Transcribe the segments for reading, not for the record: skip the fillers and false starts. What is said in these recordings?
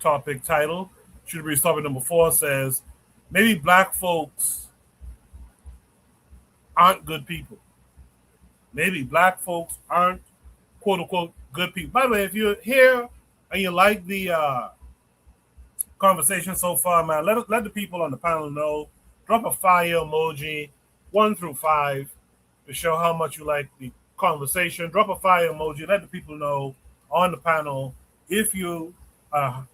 topic title. Should be topic number 4 says maybe black folks aren't good people. Maybe black folks aren't quote unquote good people. By the way, if you're here and you like the conversation so far, man, let the people on the panel know. Drop a fire emoji, 1 through 5, to show how much you like the conversation. Drop a fire emoji. Let the people know on the panel if you are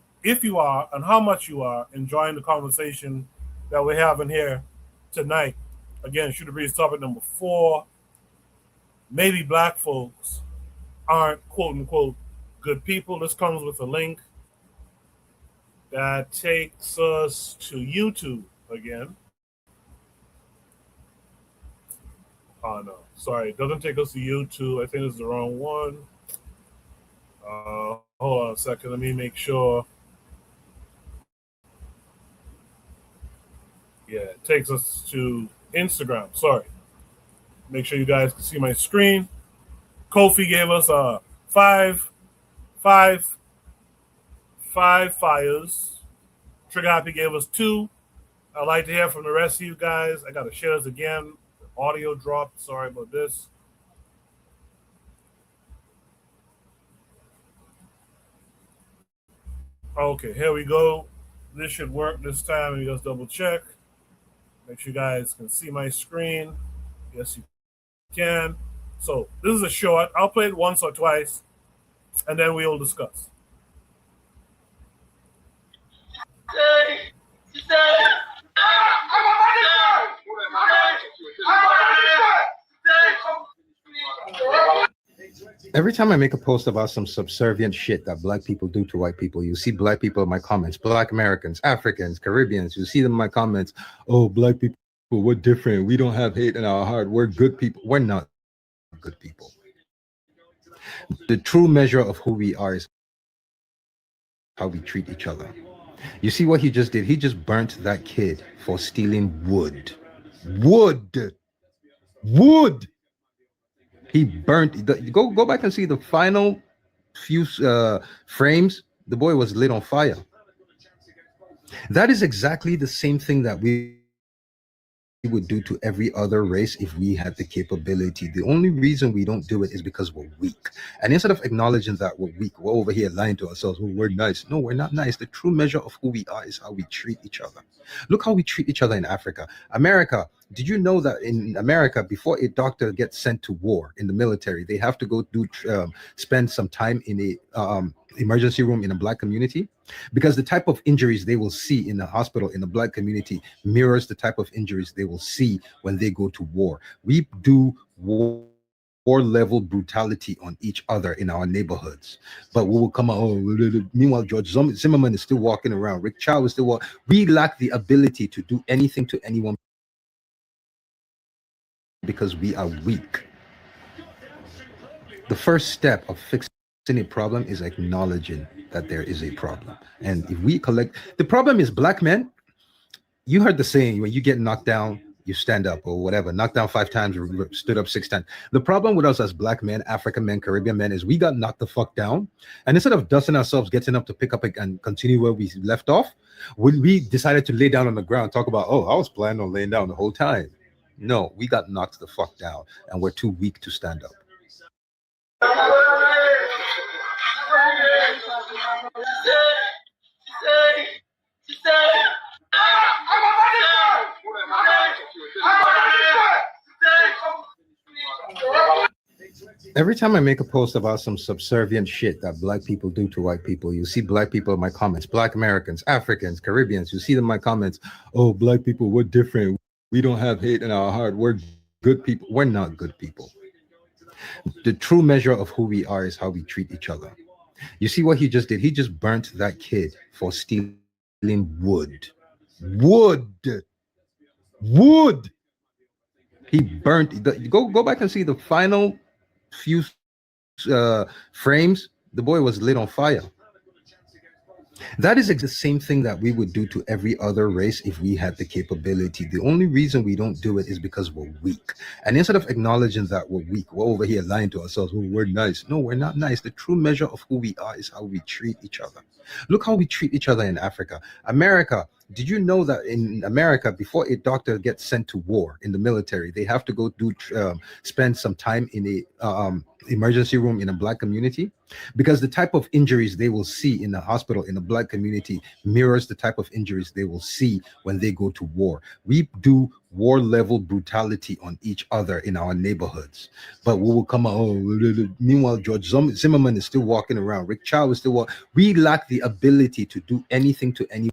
and how much you are enjoying the conversation that we're having here tonight. Again, Shooter Breeze topic number 4. Maybe black folks aren't quote unquote good people. This comes with a link that takes us to YouTube again. Oh no, sorry, it doesn't take us to YouTube. I think it's the wrong one. Hold on a second. Let me make sure. Yeah, it takes us to Instagram. Sorry. Make sure you guys can see my screen. Kofi gave us five fires. Trigger Happy gave us 2. I'd like to hear from the rest of you guys. I got to share this again. Audio dropped. Sorry about this. Okay, here we go. This should work this time. Let me just double check. Make sure you guys can see my screen. Yes, you can. So this is a short. I'll play it once or twice, and then we'll discuss. Every time I make a post about some subservient shit that black people do to white people, you see black people in my comments, black Americans, Africans, Caribbeans, you see them in my comments. Oh, black people, we're different. We don't have hate in our heart. We're good people. We're not good people. The true measure of who we are is how we treat each other. You see what he just did? He just burnt that kid for stealing wood. Wood. He burnt. Go back and see the final few frames. The boy was lit on fire. That is exactly the same thing that we would do to every other race if we had the capability. The only reason we don't do it is because we're weak. And instead of acknowledging that we're weak, we're over here lying to ourselves. Well, we're nice. No, we're not nice. The true measure of who we are is how we treat each other. Look how we treat each other in Africa. America, did you know that in America, before a doctor gets sent to war in the military, they have to go spend some time in a emergency room in a black community? Because the type of injuries they will see in the hospital in the black community mirrors the type of injuries they will see when they go to war. We do war level brutality on each other in our neighborhoods, but we will come out. Oh, meanwhile, George Zimmerman is still walking around. Rick Chow is still walking. We lack the ability to do anything to anyone because we are weak. The first step of fixing a problem is acknowledging that there is a problem. And if we the problem is black men. You heard the saying, when you get knocked down, you stand up or whatever. Knocked down 5 times, stood up 6 times. The problem with us as black men, African men, Caribbean men is we got knocked the fuck down. And instead of dusting ourselves, getting up to pick up and continue where we left off, we decided to lay down on the ground, talk about, oh, I was planning on laying down the whole time. No, we got knocked the fuck down and we're too weak to stand up. Every time I make a post about some subservient shit that black people do to white people, you see black people in my comments, black Americans, Africans, Caribbeans, you see them in my comments. Oh, black people, we're different. We don't have hate in our heart. We're good people. We're not good people. The true measure of who we are is how we treat each other. You see what he just did? He just burnt that kid for stealing wood. He burnt. Go back and see the final few frames. The boy was lit on fire. That is the same thing that we would do to every other race if we had the capability. The only reason we don't do it is because we're weak. And instead of acknowledging that we're weak, we're over here lying to ourselves. Oh, we're nice. No, we're not nice. The true measure of who we are is how we treat each other. Look how we treat each other in Africa. America, did you know that in America, before a doctor gets sent to war in the military, they have to go spend some time in a emergency room in a black community? Because the type of injuries they will see in the hospital in the black community mirrors the type of injuries they will see when they go to war. We do war level brutality on each other in our neighborhoods, but we will come out. Oh, meanwhile, George Zimmerman is still walking around. Rick Chow is still walking. We lack the ability to do anything to anyone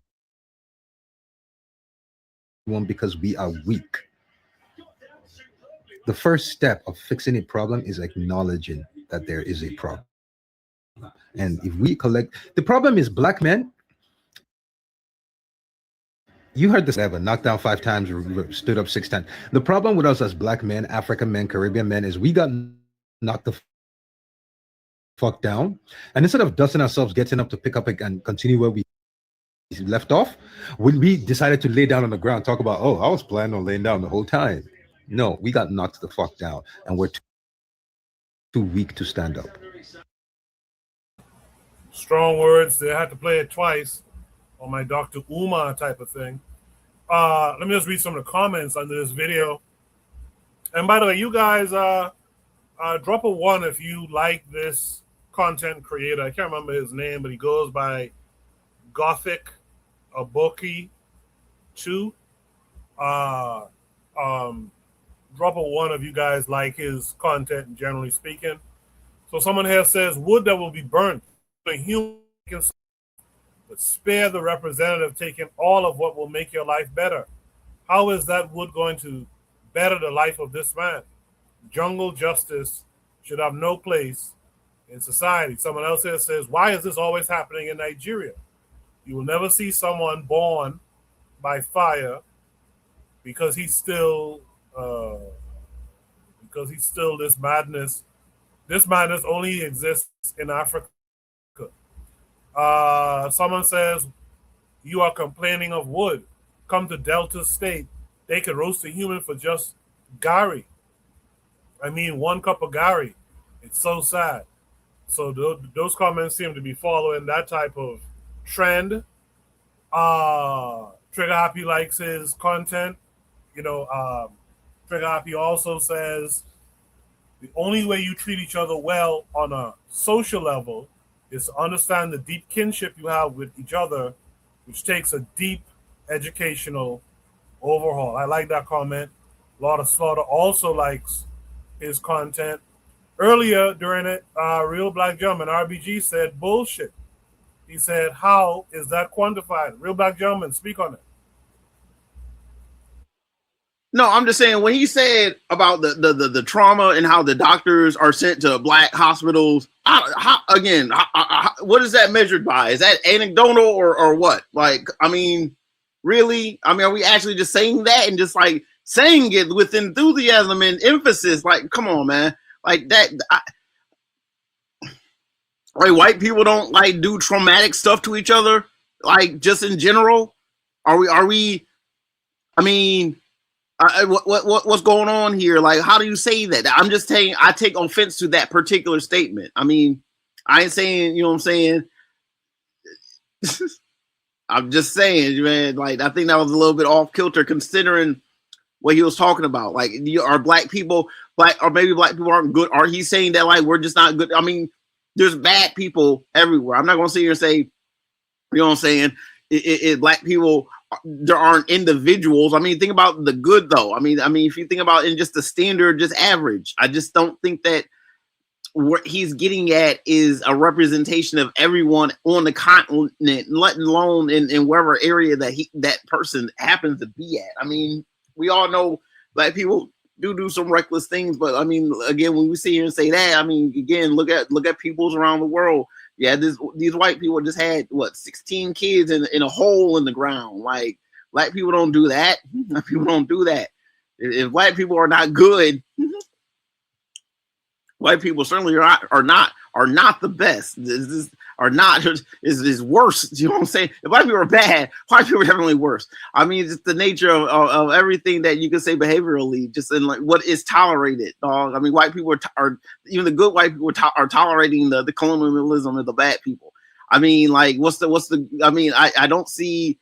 because we are weak. The first step of fixing a problem is acknowledging that there is a problem. And if we collect, the problem is black men. You heard this ever knocked down 5 times, stood up 6 times. The problem with us as black men, African men, Caribbean men is we got knocked the fuck down. And instead of dusting ourselves, getting up to pick up and continue where we left off, when we decided to lay down on the ground, talk about, oh, I was planning on laying down the whole time. No, we got knocked the fuck down and we're too weak to stand up. Strong words. They had to play it twice on my Dr. Umar type of thing. Let me just read some of the comments under this video. And by the way, you guys drop a 1 if you like this content creator. I can't remember his name, but he goes by Gothic Aboki 2. Drop a 1 if you guys like his content, generally speaking. So someone here says, wood that will be burnt, the human, but spare the representative taking all of what will make your life better. How is that wood going to better the life of this man? Jungle justice should have no place in society. Someone else here says, why is this always happening in Nigeria? You will never see someone born by fire because he's still this madness. This madness only exists in Africa. Someone says, you are complaining of wood. Come to Delta State. They could roast a human for just gari. I mean, 1 cup of gari. It's so sad. So those comments seem to be following that type of trend. Trigger Happy likes his content. Trigger Happy also says the only way you treat each other well on a social level is to understand the deep kinship you have with each other, which takes a deep educational overhaul. I like that comment. Lord of Slaughter also likes his content. Earlier during it, Real Black Gentleman, RBG, said bullshit. He said, how is that quantified? Real Black Gentleman, speak on it. No, I'm just saying when he said about the trauma and how the doctors are sent to black hospitals, what is that measured by? Is that anecdotal or what? Like, I mean, really? I mean, are we actually just saying that and just like saying it with enthusiasm and emphasis? Like, come on, man. Like that. Like white people don't like do traumatic stuff to each other. Like just in general, are we? I mean. What's going on here? Like, how do you say that? I'm just saying I take offense to that particular statement. I mean, I ain't saying, you know what I'm saying? I'm just saying, man, like, I think that was a little bit off kilter considering what he was talking about. Like, are black people black, or maybe black people aren't good? Are he saying that, like, we're just not good? I mean, there's bad people everywhere. I'm not going to sit here and say, you know what I'm saying? Black people, there aren't individuals. I mean, think about the good though. I mean, if you think about in just the standard, just average, I just don't think that what he's getting at is a representation of everyone on the continent, let alone in wherever area that person happens to be at. I mean, we all know black people do some reckless things, but I mean, again, when we sit here and say that, I mean, again, look at peoples around the world. Yeah, these white people just had 16 kids in a hole in the ground. Like, black people don't do that. Black people don't do that. If black people are not good, white people certainly are not the best. are not is worse. You know what I'm saying? If white people are bad, white people are definitely worse. I mean, it's the nature of everything that you can say behaviorally, just in like what is tolerated, dog. I mean, white people are even the good white people are tolerating the colonialism of the bad people. I mean, like, what's the? I mean, I don't see.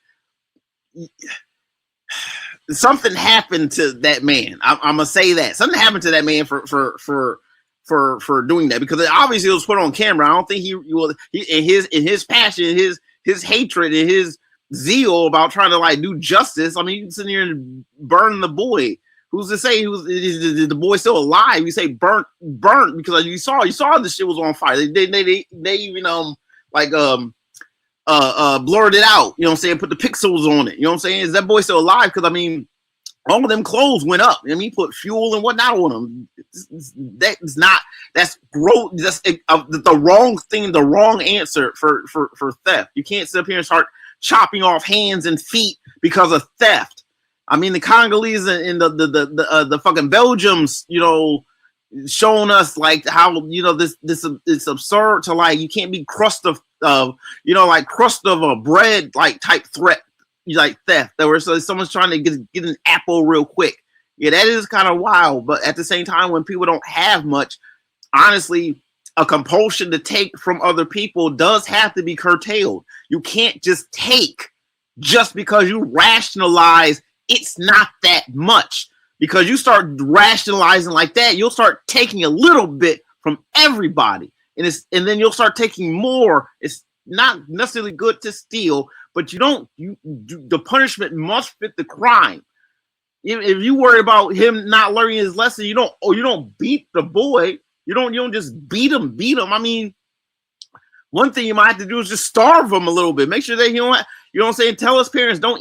Something happened to that man. I'm gonna say that something happened to that man for doing that, because obviously it was put on camera. I don't think he in his passion, his hatred, and his zeal about trying to like do justice. I mean, you can sit here and burn the boy. Who's to say is the boy still alive? You say burnt because you saw the shit was on fire. They even blurred it out, you know what I'm saying, put the pixels on it, you know what I'm saying. Is that boy still alive? Because I mean, all of them clothes went up. I mean, he put fuel and whatnot on them. That's growth. That's the wrong thing, the wrong answer for theft. You can't sit up here and start chopping off hands and feet because of theft. I mean, the Congolese and the fucking Belgians, you know, showing us like how, you know, this it's absurd to like, you can't be crust of a bread like type threat, like theft. There was someone's trying to get an apple real quick. Yeah, that is kind of wild. But at the same time, when people don't have much, honestly, a compulsion to take from other people does have to be curtailed. You can't just take just because you rationalize it's not that much. Because you start rationalizing like that, you'll start taking a little bit from everybody, and then you'll start taking more. It's not necessarily good to steal, but the punishment must fit the crime. If you worry about him not learning his lesson, you don't beat the boy. You don't just beat him. I mean, one thing you might have to do is just starve him a little bit. Make sure that he don't. You know what I'm saying? Tell his parents don't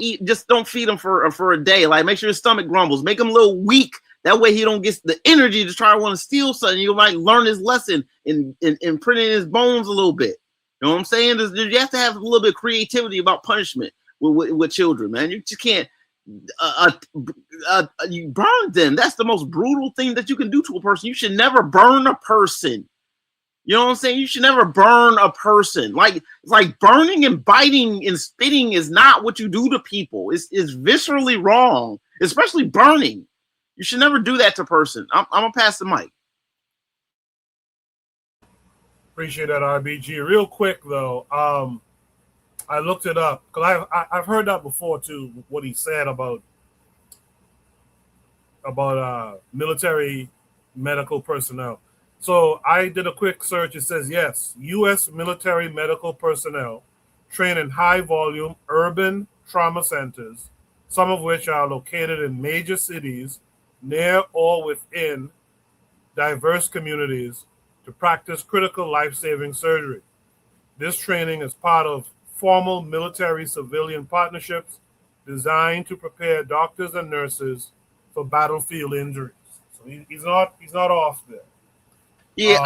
feed him for a day. Like, make sure his stomach grumbles. Make him a little weak. That way he don't get the energy to try to want to steal something. You might learn his lesson and print in his bones a little bit. You know what I'm saying? You have to have a little bit of creativity about punishment with children, man. You just can't you burn them. That's the most brutal thing that you can do to a person. You should never burn a person. You know what I'm saying? You should never burn a person. Like burning and biting and spitting is not what you do to people. It's viscerally wrong, especially burning. You should never do that to a person. I'm gonna pass the mic. Appreciate that, RBG. Real quick though, I looked it up because I've heard that before too. What he said about military medical personnel. So I did a quick search. It says, yes, U.S. military medical personnel train in high-volume urban trauma centers, some of which are located in major cities near or within diverse communities to practice critical life-saving surgery. This training is part of formal military-civilian partnerships designed to prepare doctors and nurses for battlefield injuries. So he's not off there. Yeah,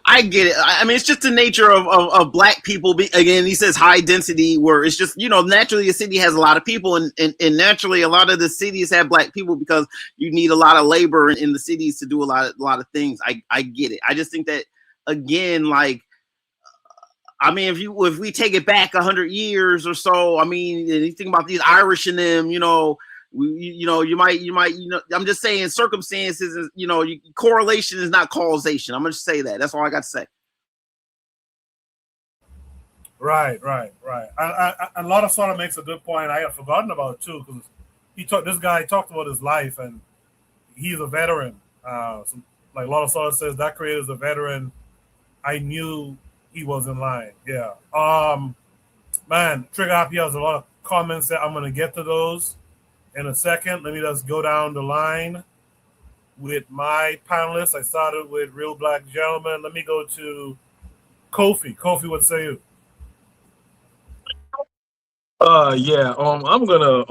I get it. I mean, it's just the nature of black people. Again, he says high density, where it's just, you know, naturally a city has a lot of people, and naturally a lot of the cities have black people because you need a lot of labor in the cities to do a lot of things. I get it. I just think that, again, like, I mean, if we take it back 100 years or so, I mean, you think about these Irish in them, you know. You might, I'm just saying circumstances, you know, correlation is not causation. I'm going to say that. That's all I got to say. Right. A lot of sort of makes a good point. I had forgotten about it too, because this guy talked about his life, and he's a veteran. Like a lot of sort of says that creator's a veteran. I knew he was in line. Yeah. Man, Trigger Happy has a lot of comments that I'm going to get to those in a second. Let me just go down the line with my panelists. I started with Real Black Gentleman. Let me go to Kofi. Kofi, what say you? I'm gonna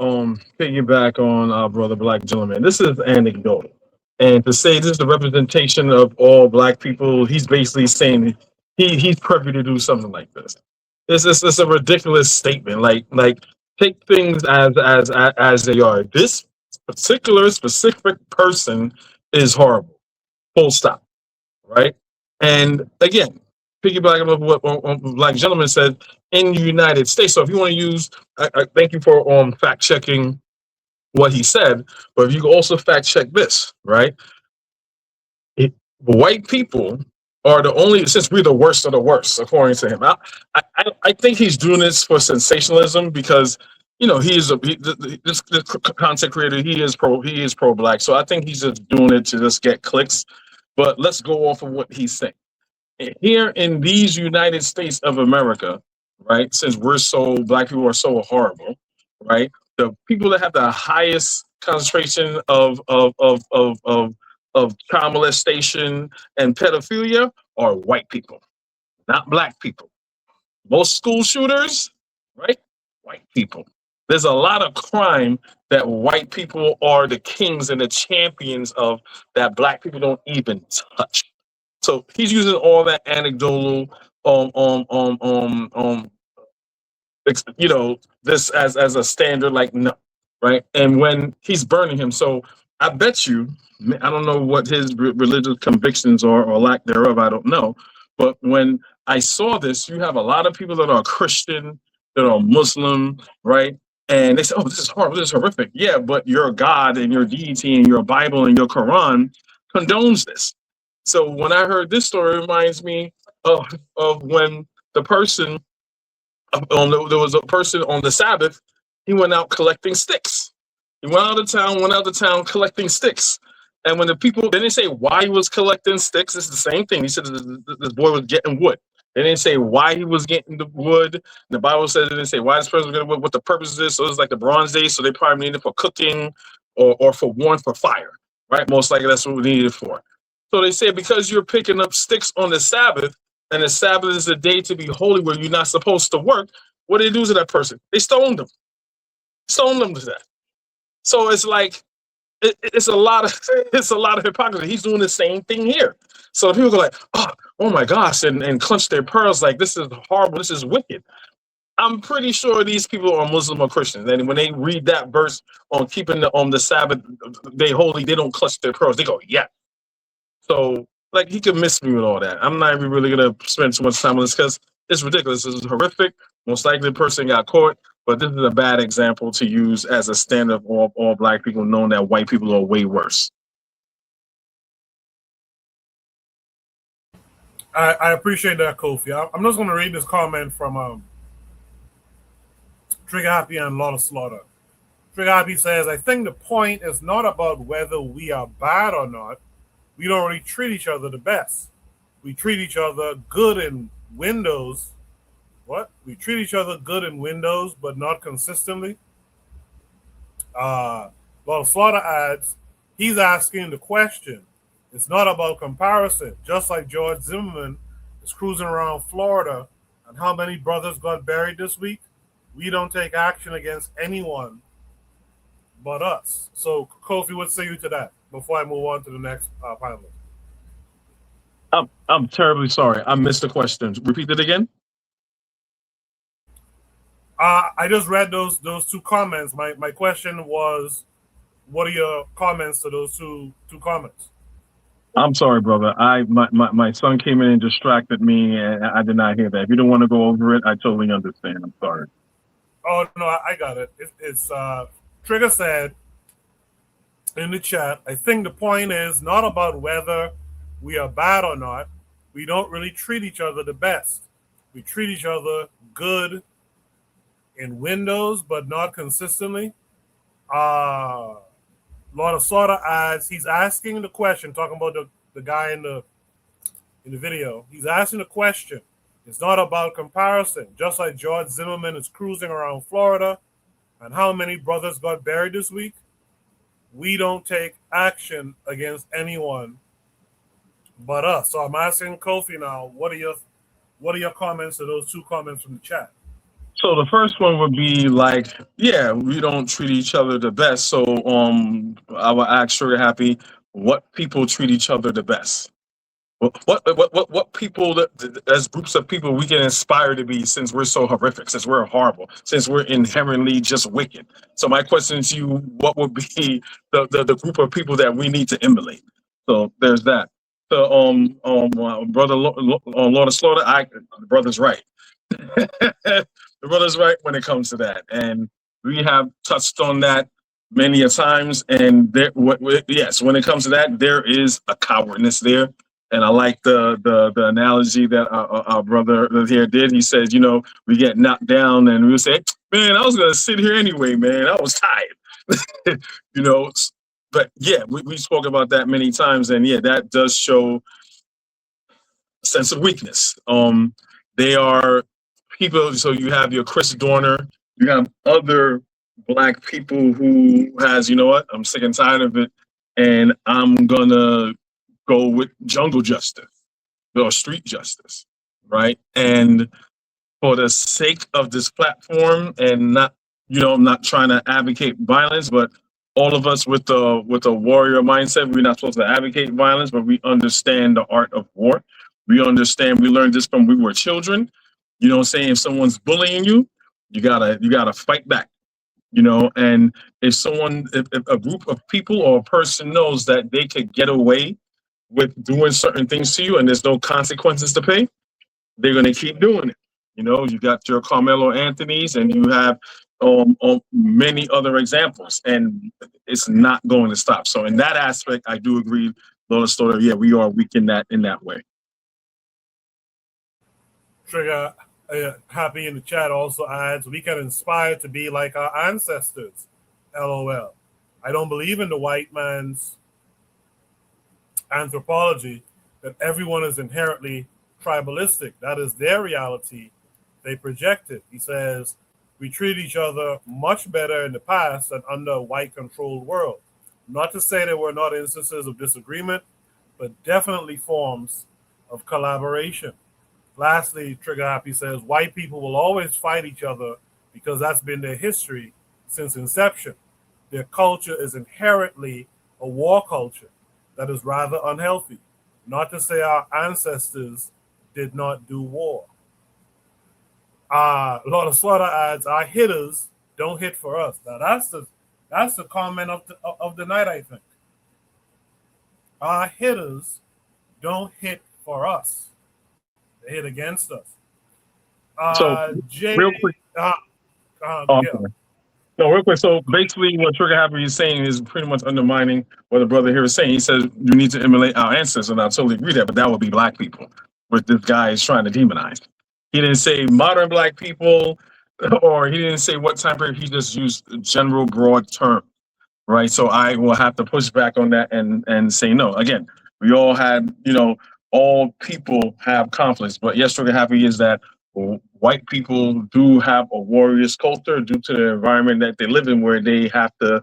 piggyback on our brother Black Gentleman. This is anecdotal, and to say this is a representation of all black people, he's basically saying he's privy to do something like this. This is a ridiculous statement. Like take things as they are. This particular specific person is horrible. Full stop. Right? And again, piggybacking off what Black Gentleman said, in the United States. So if you want to use, I thank you for fact checking what he said, but if you can also fact check this, right? White people are the only, since we're the worst of the worst, according to him. I think he's doing this for sensationalism because he is this content creator. He is pro black, so I think he's just doing it to just get clicks. But let's go off of what he's saying here in these United States of America, right? Since black people are so horrible, right? The people that have the highest concentration of child molestation and pedophilia are white people, not black people. Most school shooters, right? White people. There's a lot of crime that white people are the kings and the champions of that black people don't even touch. So he's using all that anecdotal, this as a standard, like no, right? And when he's burning him, so I bet you, I don't know what his religious convictions are or lack thereof, I don't know. But when I saw this, you have a lot of people that are Christian, that are Muslim, right? And they say, oh, this is horrible, this is horrific. Yeah, but your God and your deity and your Bible and your Quran condones this. So when I heard this story, it reminds me of when the person, there was a person on the Sabbath, he went out collecting sticks. He went out of town collecting sticks. And when the people, they didn't say why he was collecting sticks. It's the same thing. He said this boy was getting wood. They didn't say why he was getting the wood. The Bible says they didn't say why this person was getting wood, what the purpose is. So it was like the Bronze Age, so they probably needed it for cooking or for warmth for fire, right? Most likely that's what we needed it for. So they say because you're picking up sticks on the Sabbath, and the Sabbath is a day to be holy where you're not supposed to work, what do they do to that person? They stoned them. Stoned them to that. So it's like, it's a lot of hypocrisy. He's doing the same thing here. So people go like, oh my gosh, and clench their pearls like, this is horrible, this is wicked. I'm pretty sure these people are Muslim or Christians, and when they read that verse on keeping the Sabbath day holy, they don't clutch their pearls. They go, yeah. So like, he could miss me with all that. I'm not even really gonna spend too much time on this because it's ridiculous. This is horrific. Most likely the person got caught. But this is a bad example to use as a standard of all black people, knowing that white people are way worse. I appreciate that, Kofi. I'm just going to read this comment from Trigger Happy and Lot of Slaughter. Trigger Happy says, I think the point is not about whether we are bad or not. We don't really treat each other the best. We treat each other good in windows. What? We treat each other good in windows, but not consistently. Lot of Slaughter adds, he's asking the question. It's not about comparison. Just like George Zimmerman is cruising around Florida, and how many brothers got buried this week? We don't take action against anyone but us. So, Kofi, what say you to that before I move on to the next panelist? I'm terribly sorry. I missed the question. Repeat it again. I just read those two comments. My question was, what are your comments to those two comments? I'm sorry, brother. My son came in and distracted me, and I did not hear that. If you don't want to go over it, I totally understand. I'm sorry. Oh no, I got it. It's Trigger said in the chat, I think the point is not about whether we are bad or not. We don't really treat each other the best. We treat each other good in windows, but not consistently. Lot of Slaughter adds, he's asking the question, talking about the guy in the video. He's asking the question. It's not about comparison. Just like George Zimmerman is cruising around Florida, and how many brothers got buried this week? We don't take action against anyone but us. So I'm asking Kofi now, what are your comments to those two comments from the chat? So the first one would be like, yeah, we don't treat each other the best. So I would ask Sugar Happy, what people treat each other the best? What people, as groups of people, we can inspire to be, since we're so horrific, since we're horrible, since we're inherently just wicked. So my question to you, what would be the group of people that we need to emulate? So there's that. brother Lord of Slaughter, the brother's right. The brother's right when it comes to that, and we have touched on that many a times. And yes, when it comes to that, there is a cowardness there. And I like the analogy that our brother here did. He said, we get knocked down, and we say, "Man, I was gonna sit here anyway, man. I was tired." you know, but yeah, we spoke about that many times, and yeah, that does show a sense of weakness. They are people. So you have your Chris Dorner, you have other black people who has, what? I'm sick and tired of it, and I'm gonna go with jungle justice or street justice, right? And for the sake of this platform, and not, I'm not trying to advocate violence, but all of us with a warrior mindset, we're not supposed to advocate violence, but we understand the art of war. We understand. We learned this from we were children. You know what I'm saying? If someone's bullying you, you gotta fight back. And if a group of people or a person knows that they could get away with doing certain things to you and there's no consequences to pay, they're going to keep doing it. You got your Carmelo Anthony's, and you have many other examples, and it's not going to stop. So in that aspect, I do agree, Lola Stoller. Yeah, we are weak in that way. Trigger Happy in the chat also adds, we can inspire to be like our ancestors. LOL. I don't believe in the white man's anthropology that everyone is inherently tribalistic. That is their reality. They project it. He says, we treat each other much better in the past than under a white-controlled world. Not to say there were not instances of disagreement, but definitely forms of collaboration. Lastly, Trigger Happy says, white people will always fight each other because that's been their history since inception. Their culture is inherently a war culture that is rather unhealthy. Not to say our ancestors did not do war. Lord of Slaughter adds, our hitters don't hit for us. Now that's the comment of the night, I think. Our hitters don't hit for us. They hit against us. Real quick. No, real quick. So basically, what Trigger Happy is saying is pretty much undermining what the brother here is saying. He says you need to emulate our ancestors, and I totally agree with that. But that would be black people, what this guy is trying to demonize. He didn't say modern black people, or he didn't say what time period. He just used a general broad term, right? So I will have to push back on that and say no. Again, we all had, all people have conflicts, but yes, Trigger Happy is that white people do have a warrior's culture due to the environment that they live in, where they have to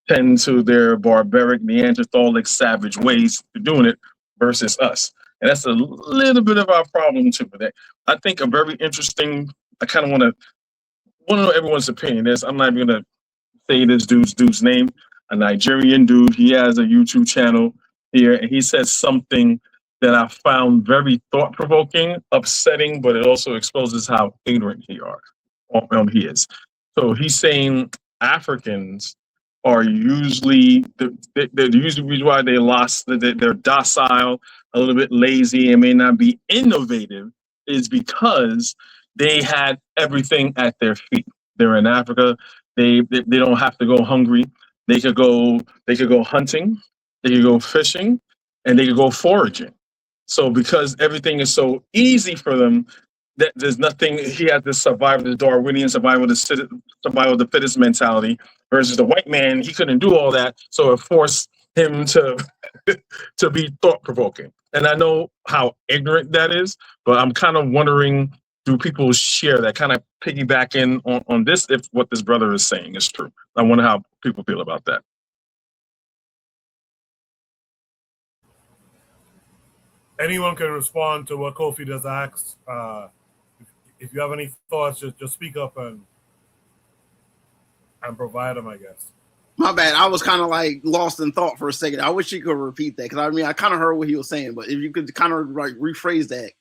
tend to their barbaric, Neanderthalic, savage ways of doing it versus us. And that's a little bit of our problem too. But I think a very interesting, I kind of want to know everyone's opinion. I'm not even going to say this dude's name, a Nigerian dude. He has a YouTube channel here, and he says something that I found very thought-provoking, upsetting, but it also exposes how ignorant he is. So he's saying Africans are usually the reason why they lost, they're docile, a little bit lazy, and may not be innovative, is because they had everything at their feet. They're in Africa. They don't have to go hungry. They could go hunting, they could go fishing, and they could go foraging. So because everything is so easy for them, that there's nothing, he had this the Darwinian survival the fittest mentality, versus the white man, he couldn't do all that. So it forced him to to be thought-provoking. And I know how ignorant that is, but I'm kind of wondering, do people share that, kind of piggybacking on this, if what this brother is saying is true? I wonder how people feel about that. Anyone can respond to what Kofi just asked. If you have any thoughts, just speak up and provide them, I guess. My bad. I was kind of like lost in thought for a second. I wish you could repeat that, because I kind of heard what he was saying, but if you could kind of like rephrase that.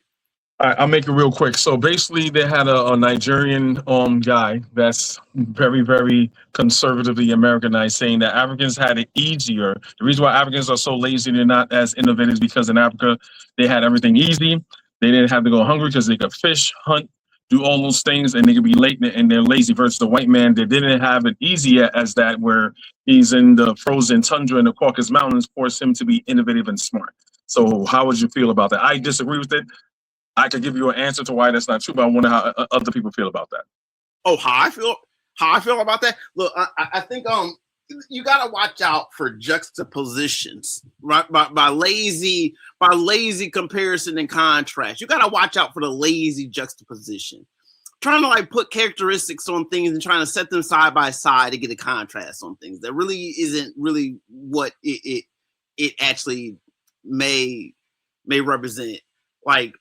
I'll make it real quick. So basically, they had a Nigerian guy that's very, very conservatively Americanized, saying that Africans had it easier. The reason why Africans are so lazy, they're not as innovative, is because in Africa they had everything easy. They didn't have to go hungry because they could fish, hunt, do all those things, and they could be late and they're lazy. Versus the white man, they didn't have it easy as that, where he's in the frozen tundra in the Caucasus Mountains, forced him to be innovative and smart. So how would you feel about that? I disagree with it. I could give you an answer to why that's not true, but I wonder how other people feel about that. Oh, how I feel about that. Look, I think you gotta watch out for juxtapositions, right? By lazy comparison and contrast. You gotta watch out for the lazy juxtaposition. Trying to like put characteristics on things and trying to set them side by side to get a contrast on things that really isn't really what it actually may represent. Like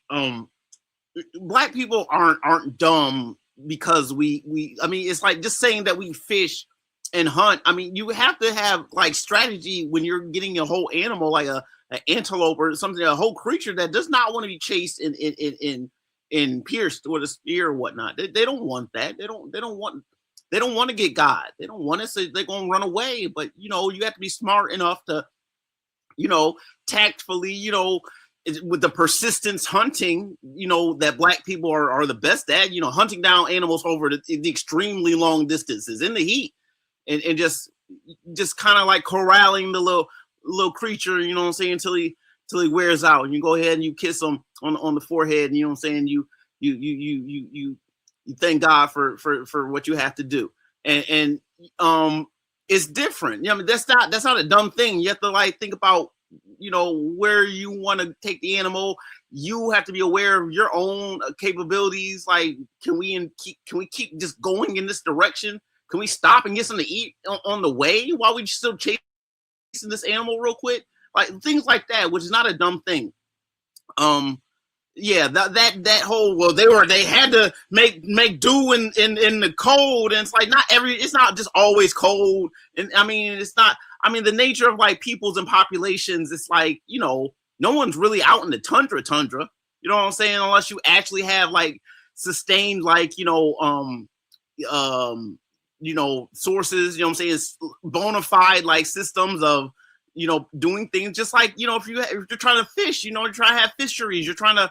black people aren't dumb because I mean, it's like just saying that we fish and hunt. I mean, you have to have like strategy when you're getting a whole animal, like an antelope or something, a whole creature that does not want to be chased and pierced with a spear or whatnot. They don't want that. They don't want to get God. They don't want it, so they're gonna run away. But you have to be smart enough to, tactfully, with the persistence hunting, that black people are the best at, hunting down animals over the extremely long distances in the heat, and just kind of like corralling the little creature, until he wears out. And you go ahead and you kiss him on the forehead, and you thank God for what you have to do. And it's different. I mean, that's not a dumb thing. You have to like think about where you want to take the animal. You have to be aware of your own capabilities. Like, can we keep just going in this direction? Can we stop and get something to eat on the way while we still chasing this animal real quick? Like things like that, which is not a dumb thing. Yeah, that whole, well, they had to make do in the cold, and it's like it's not just always cold. And I mean, the nature of like peoples and populations, it's like, no one's really out in the tundra. You know what I'm saying? Unless you actually have like sustained like, sources, what I'm saying, bona fide like systems of, doing things just like, if you're trying to fish, you're trying to have fisheries, you're trying to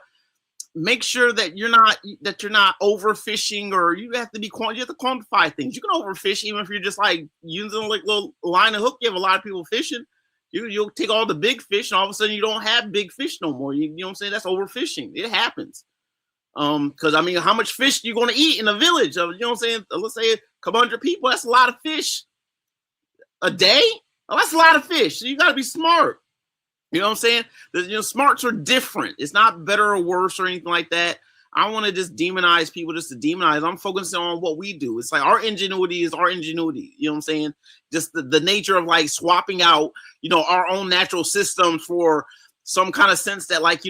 make sure that you're not overfishing, or you have to quantify things. You can overfish even if you're just like using like little line and hook. You have a lot of people fishing. You'll take all the big fish, and all of a sudden you don't have big fish no more. You know what I'm saying? That's overfishing. It happens. Because I mean, how much fish you gonna eat in a village of, what I'm saying? Let's say a couple hundred people. That's a lot of fish a day. Oh, that's a lot of fish. So you got to be smart. You know what I'm saying? Smarts are different. It's not better or worse or anything like that. I want to just demonize people just to demonize. I'm focusing on what we do. It's like our ingenuity is our ingenuity. You know what I'm saying? Just the nature of like swapping out, our own natural systems for some kind of sense that like,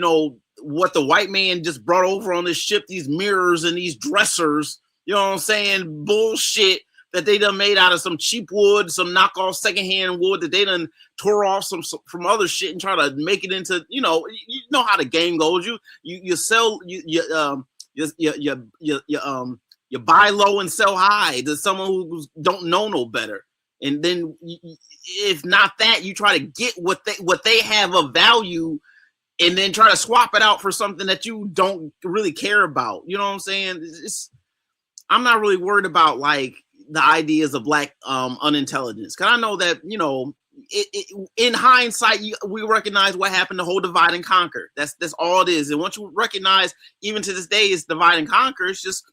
what the white man just brought over on this ship, these mirrors and these dressers, you know what I'm saying? Bullshit that they done made out of some cheap wood, some knockoff secondhand wood that they done tore off from other shit and try to make it into, you know how the game goes. You sell you buy low and sell high to someone who don't know no better. And then if not that, you try to get what they have of value and then try to swap it out for something that you don't really care about. You know what I'm saying? I'm not really worried about like the ideas of black unintelligence, because I know that in hindsight we recognize what happened, the whole divide and conquer. That's all it is. And once you recognize, even to this day, it's divide and conquer. It's just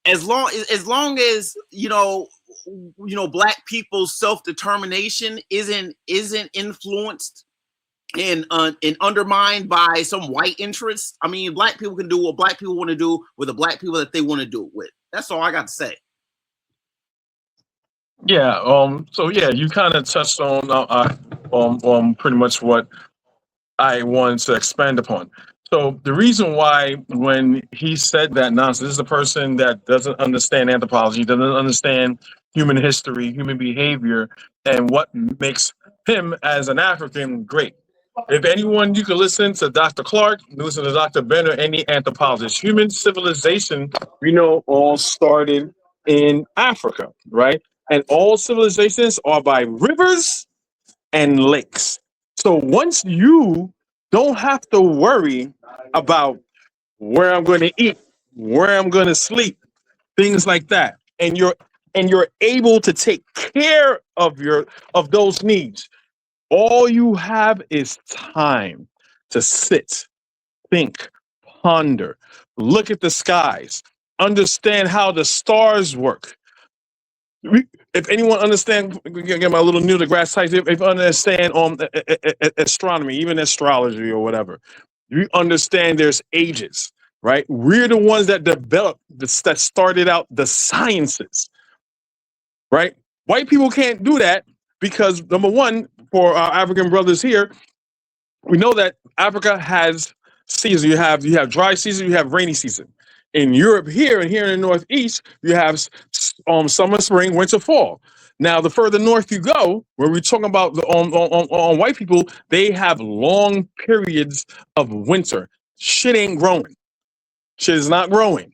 as long as black people's self-determination isn't influenced and undermined by some white interests. I mean, black people can do what black people want to do with the black people that they want to do it with. That's all I got to say. Yeah. So yeah, you kind of touched on pretty much what I wanted to expand upon. So the reason why, when he said that nonsense, this is a person that doesn't understand anthropology, doesn't understand human history, human behavior, and what makes him as an African great. If anyone, you can listen to Dr. Clark, listen to Dr. Ben, or any anthropologist. Human civilization, we know, all started in Africa, right? And all civilizations are by rivers and lakes. So once you don't have to worry about where I'm going to eat, where I'm going to sleep, things like that, and you're able to take care of those needs. All you have is time to sit, think, ponder, look at the skies, understand how the stars work. If anyone understand, get my little new to grass types. If you understand astronomy, even astrology or whatever, you understand there's ages, right? We're the ones that developed this, that started out the sciences, right? White people can't do that because number one, for our African brothers here, we know that Africa has seasons. You have dry season, you have rainy season. In Europe here and here in the Northeast, you have summer, spring, winter, fall. Now, the further north you go, where we're talking about on white people, they have long periods of winter. Shit ain't growing. Shit is not growing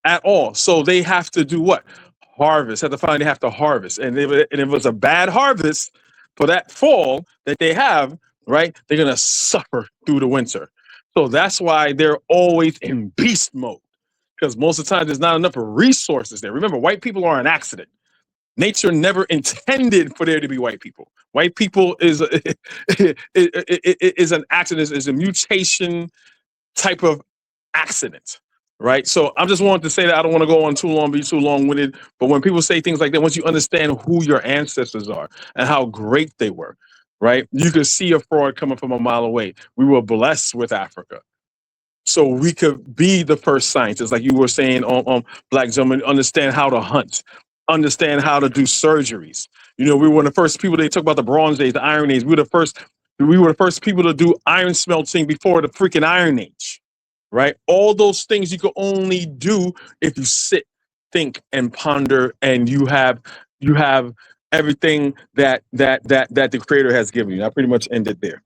at all. So they have to do what? Harvest. They have to harvest. And if it was a bad harvest for that fall that they have, right, they're going to suffer through the winter. So that's why they're always in beast mode, because most of the time there's not enough resources there. Remember, white people are an accident. Nature never intended for there to be white people. White people is is an accident, is a mutation type of accident, right? So I just wanted to say that I don't want to go on too long, be too long-winded. But when people say things like that, once you understand who your ancestors are and how great they were, right, you could see a fraud coming from a mile away. We were blessed with Africa, so we could be the first scientists, like you were saying, on Black Gentlemen, understand how to hunt, understand how to do surgeries. You know, we were the first people. They talk about the Bronze Age, the Iron Age. We were the first. We were the first people to do iron smelting before the freaking Iron Age, right? All those things you can only do if you sit, think, and ponder, and you have everything that the Creator has given you. I pretty much ended there.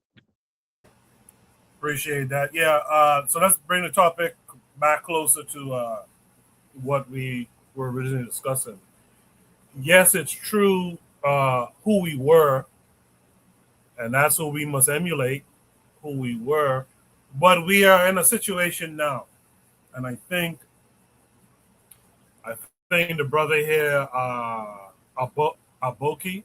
Appreciate that. Yeah. So let's bring the topic back closer to what we were originally discussing. Yes, it's true who we were, and that's who we must emulate, who we were. But we are in a situation now, and I think the brother here, Aboki,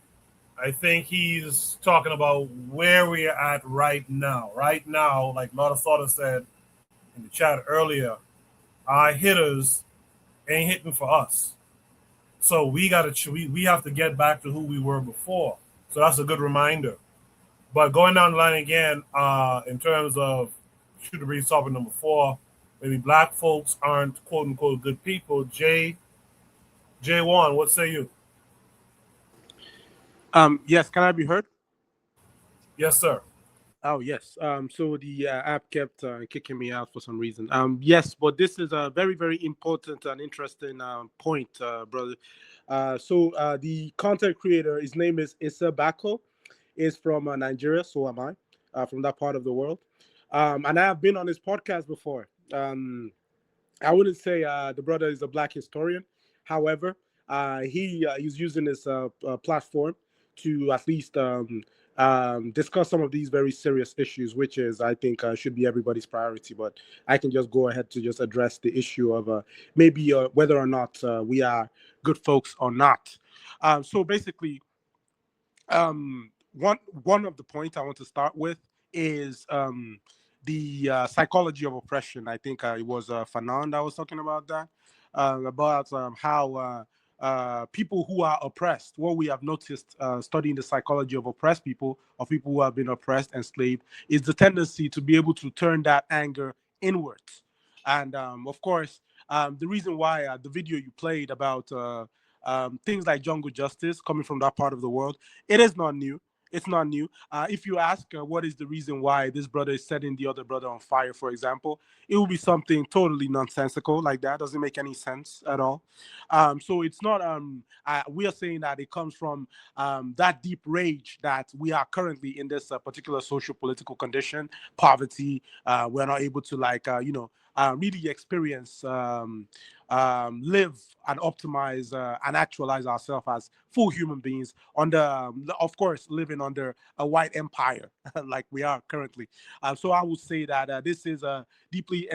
I think he's talking about where we are at right now. Right now, like Lord Slaughter said in the chat earlier, our hitters ain't hitting for us. So we have to get back to who we were before. So that's a good reminder. But going down the line again, in terms of shooter breeze topic number 4, maybe black folks aren't quote unquote good people. J1, what say you? Yes, can I be heard? Yes, sir. Oh, yes. So the app kept kicking me out for some reason. Yes, but this is a very, very important and interesting point, brother. So the content creator, his name is Issa Bako, is from Nigeria. So am I, from that part of the world. And I have been on his podcast before. I wouldn't say the brother is a black historian. However, he's using his platform to at least discuss some of these very serious issues, which is, I think, should be everybody's priority. But I can just go ahead to just address the issue of maybe whether or not we are good folks or not. So basically, one of the points I want to start with is the psychology of oppression. I think it was Fanon that was talking about that, about how people who are oppressed, what we have noticed studying the psychology of oppressed people, or people who have been oppressed, enslaved, is the tendency to be able to turn that anger inwards. And of course, the reason why the video you played about things like jungle justice coming from that part of the world, it is not new. It's not new. If you ask what is the reason why this brother is setting the other brother on fire, for example, it will be something totally nonsensical like that. Doesn't make any sense at all. So it's not. We are saying that it comes from that deep rage that we are currently in this particular social political condition, poverty. We're not able to really experience, live and optimize and actualize ourselves as full human beings under, of course, living under a white empire like we are currently. So I would say that this is deeply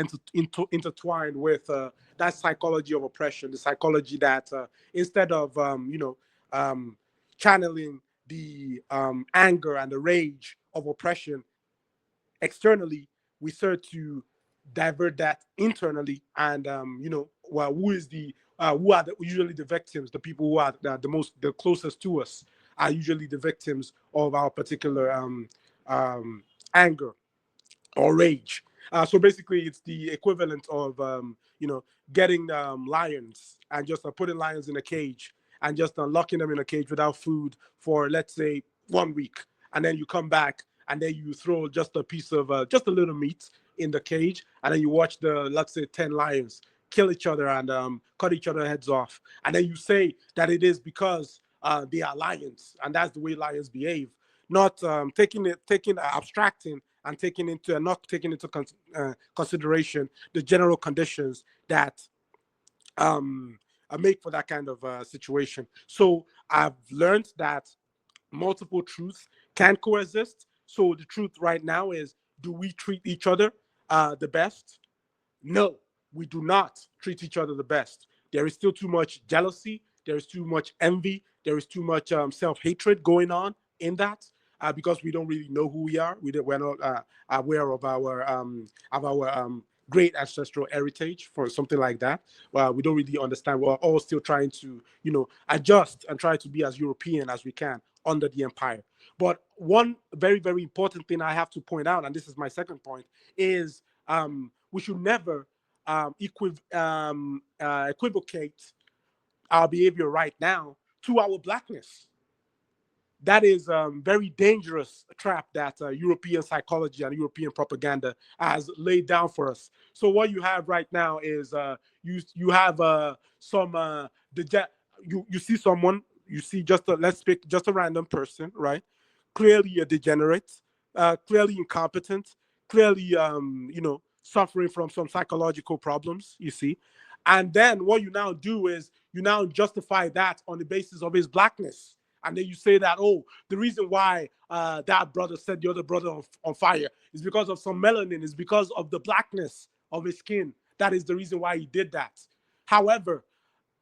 intertwined with that psychology of oppression, the psychology that instead of, channeling the anger and the rage of oppression externally, we start to divert that internally, and well, who are usually the victims? The people who are the closest to us are usually the victims of our particular anger or rage. So basically, it's the equivalent of getting lions and just putting lions in a cage and just locking them in a cage without food for, let's say, 1 week, and then you come back and then you throw just a piece of just a little meat in the cage, and then you watch let's say 10 lions kill each other and cut each other heads off, and then you say that it is because they are lions and that's the way lions behave, not abstracting and not taking into consideration the general conditions that make for that kind of situation. So I've learned that multiple truths can coexist. So the truth right now is, do we treat each other the best? No, we do not treat each other the best. There is still too much jealousy. There is too much envy. There is too much self-hatred going on in that, because we don't really know who we are. We're not aware of our great ancestral heritage for something like that. Well, we don't really understand. We're all still trying to, adjust and try to be as European as we can under the empire. But one very, very important thing I have to point out, and this is my second point, is we should never equivocate our behavior right now to our blackness. That is a very dangerous trap that European psychology and European propaganda has laid down for us. So what you have right now is you have you see someone, you see let's pick just a random person, right? Clearly a degenerate, clearly incompetent, clearly suffering from some psychological problems, you see. And then what you now do is you now justify that on the basis of his blackness. And then you say that, oh, the reason why that brother set the other brother on fire is because of some melanin, is because of the blackness of his skin. That is the reason why he did that. However,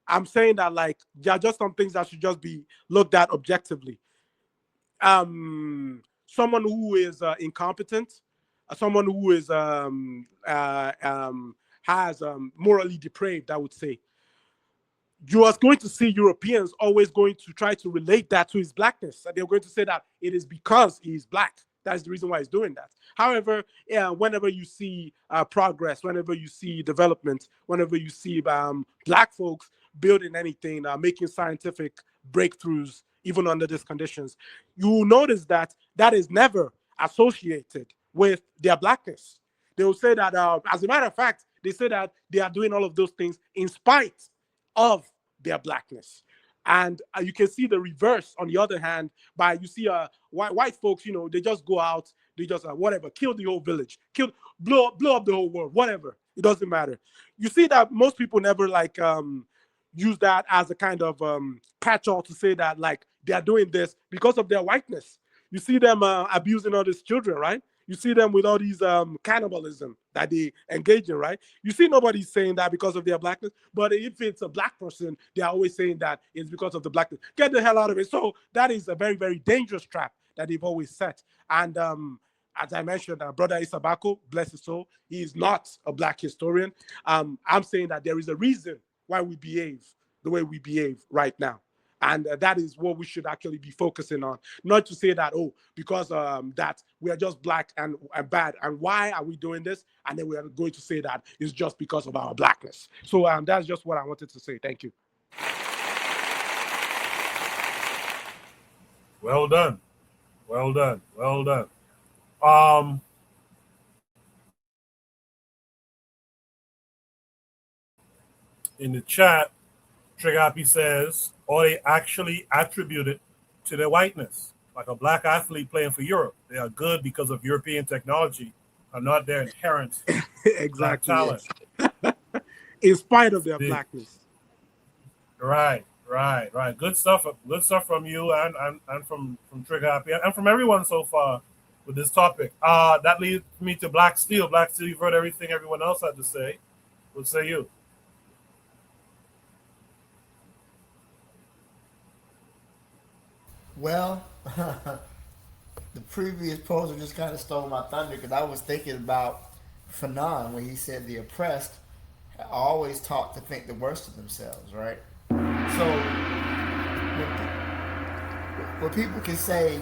I'm saying that, like, there are just some things that should just be looked at objectively. Someone who is incompetent, someone who is has morally depraved, I would say, you are going to see Europeans always going to try to relate that to his blackness. And they're going to say that it is because he is black. That's the reason why he's doing that. However, whenever you see progress, whenever you see development, whenever you see black folks building anything, making scientific breakthroughs, even under these conditions, you will notice that that is never associated with their blackness. They will say that, as a matter of fact, they say that they are doing all of those things in spite of their blackness. And you can see the reverse, on the other hand, by you see white folks, they just go out, they just whatever, kill the whole village, blow up the whole world, whatever. It doesn't matter. You see that most people never use that as a kind of catch-all to say that, like, they are doing this because of their whiteness. You see them abusing all these children, right? You see them with all these cannibalism that they engage in, right? You see nobody's saying that because of their blackness, but if it's a black person, they're always saying that it's because of the blackness. Get the hell out of it. So that is a very, very dangerous trap that they've always set. And as I mentioned, Brother Isabako, bless his soul, he is not a black historian. I'm saying that there is a reason why we behave the way we behave right now. And that is what we should actually be focusing on. Not to say that, oh, because that we are just black and bad. And why are we doing this? And then we are going to say that it's just because of our blackness. So that's just what I wanted to say. Thank you. Well done. Well done. Well done. Um, in the chat, Trigapi says, or they actually attribute it to their whiteness. Like a black athlete playing for Europe. They are good because of European technology and not their inherent black Exactly. talent. Yes. In spite of their The- blackness. right. Good stuff. Good stuff from you and from Trigapi and from everyone so far with this topic. That leads me to Black Steel. Black Steel, you've heard everything everyone else had to say. What say you? Well, the previous poster just kind of stole my thunder because I was thinking about Fanon when he said the oppressed are always taught to think the worst of themselves, right? So when people can say,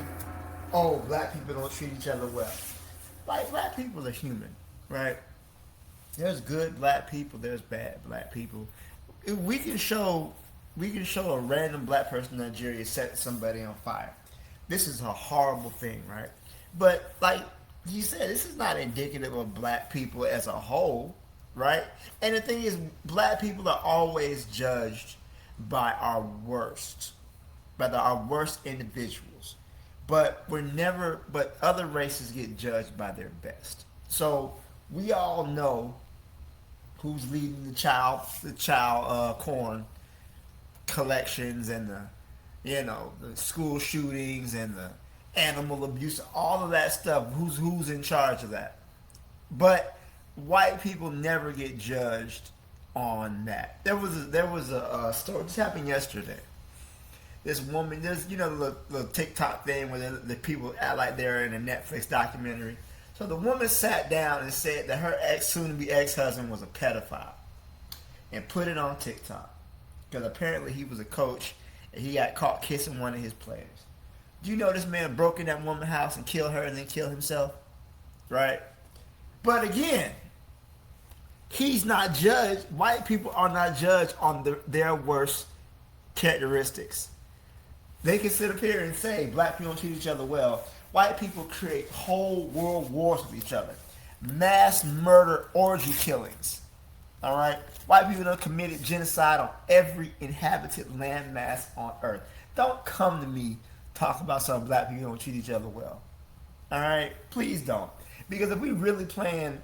"Oh, black people don't treat each other well," like black people are human, right? There's good black people. There's bad black people. We can show a random black person in Nigeria set somebody on fire. This is a horrible thing, right? But like he said, this is not indicative of black people as a whole, right? And the thing is, black people are always judged by our worst, our worst individuals. But we're never. But other races get judged by their best. So we all know who's leading the child corn collections and the school shootings and the animal abuse, all of that stuff. Who's in charge of that? But white people never get judged on that. There was a story. This happened yesterday. This woman, there's the TikTok thing where the people act like they're in a Netflix documentary. So the woman sat down and said that her soon-to-be ex-husband was a pedophile, and put it on TikTok because apparently he was a coach and he got caught kissing one of his players. Do you know this man broke in that woman's house and killed her and then killed himself? Right? But again, he's not judged. White people are not judged on their worst characteristics. They can sit up here and say black people don't treat each other well. White people create whole world wars with each other. Mass murder orgy killings. All right? White people have committed genocide on every inhabited landmass on earth. Don't come to me talk about some black people don't treat each other well. All right? Please don't. Because if we really playing,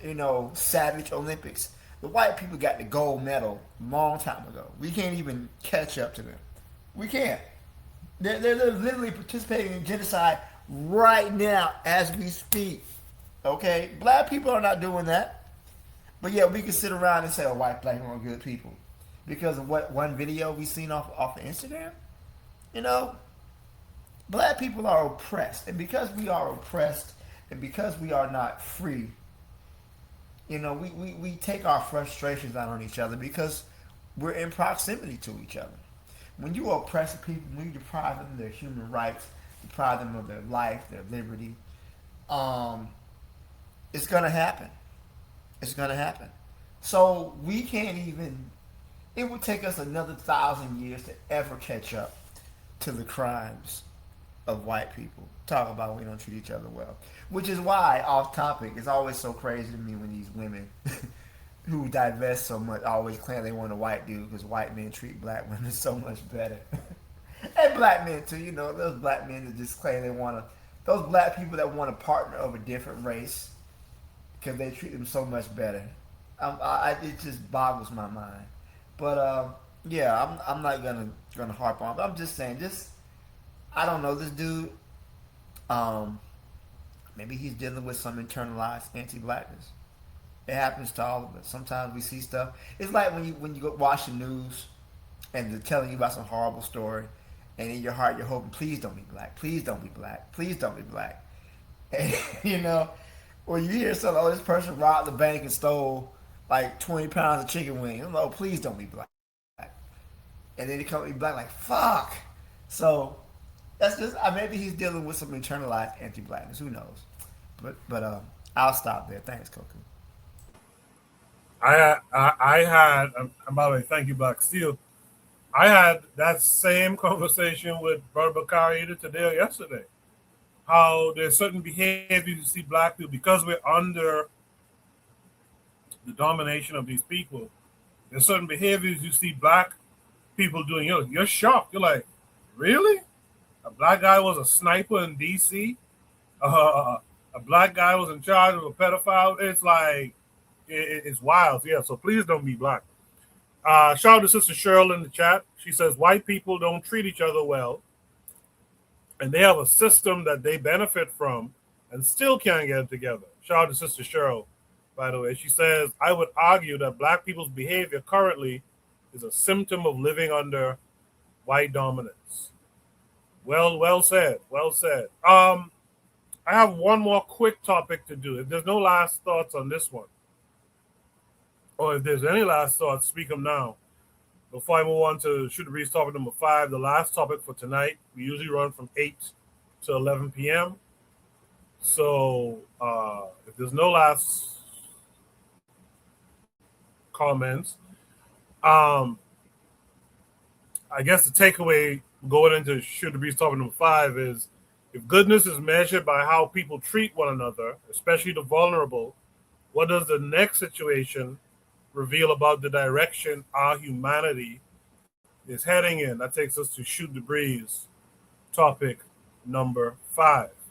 savage Olympics, the white people got the gold medal a long time ago. We can't even catch up to them. We can't. They're literally participating in genocide right now as we speak. Okay? Black people are not doing that. But yeah, we can sit around and say, oh, white, black, and all good people. Because of what one video we seen off of Instagram. Black people are oppressed. And because we are oppressed and because we are not free, we take our frustrations out on each other because we're in proximity to each other. When you oppress people, when you deprive them of their human rights, deprive them of their life, their liberty, it's going to happen. It's going to happen. So we can't even, it would take us another 1,000 years to ever catch up to the crimes of white people. Talk about we don't treat each other well. Which is why, off topic, it's always so crazy to me when these women who divest so much always claim they want a white dude because white men treat black women so much better. And black men too, those black men that just claim they want to, those black people that want to partner of a different race because they treat them so much better. It just boggles my mind. But yeah, I'm not gonna harp on. But I'm just saying, I don't know this dude. Maybe he's dealing with some internalized anti-blackness. It happens to all of us. Sometimes we see stuff. It's like when you go watch the news and they're telling you about some horrible story, and in your heart you're hoping, please don't be black, please don't be black, please don't be black. And or you hear something, oh, this person robbed the bank and stole like 20 pounds of chicken wings. Oh, please don't be black. And then they come be black, like, fuck. So that's just, maybe he's dealing with some internalized anti-blackness. Who knows? But I'll stop there. Thanks, Coco. I had, and by the way, thank you, Black Steel. I had that same conversation with Brother Bakari either today or yesterday. how there's certain behaviors you see black people because we're under the domination of these people. There's certain behaviors you see black people doing. You're shocked. You're like, really? A black guy was a sniper in D.C. A black guy was in charge of a pedophile. It's like it's wild. Yeah. So please don't be black. Shout out to Sister Cheryl in the chat. She says white people don't treat each other well, and they have a system that they benefit from, and still can't get it together. Shout out to Sister Cheryl, by the way. She says, I would argue that black people's behavior currently is a symptom of living under white dominance. Well said. Well said. I have one more quick topic to do. If there's no last thoughts on this one, or if there's any last thoughts, speak them now. Before I move on to Shoot the Breeze topic number 5, the last topic for tonight. We usually run from 8 to 11 p.m. So if there's no last comments, I guess the takeaway going into Shoot the Breeze topic number 5 is if goodness is measured by how people treat one another, especially the vulnerable, what does the next situation reveal about the direction our humanity is heading in? That takes us to Shoot the Breeze topic number 5.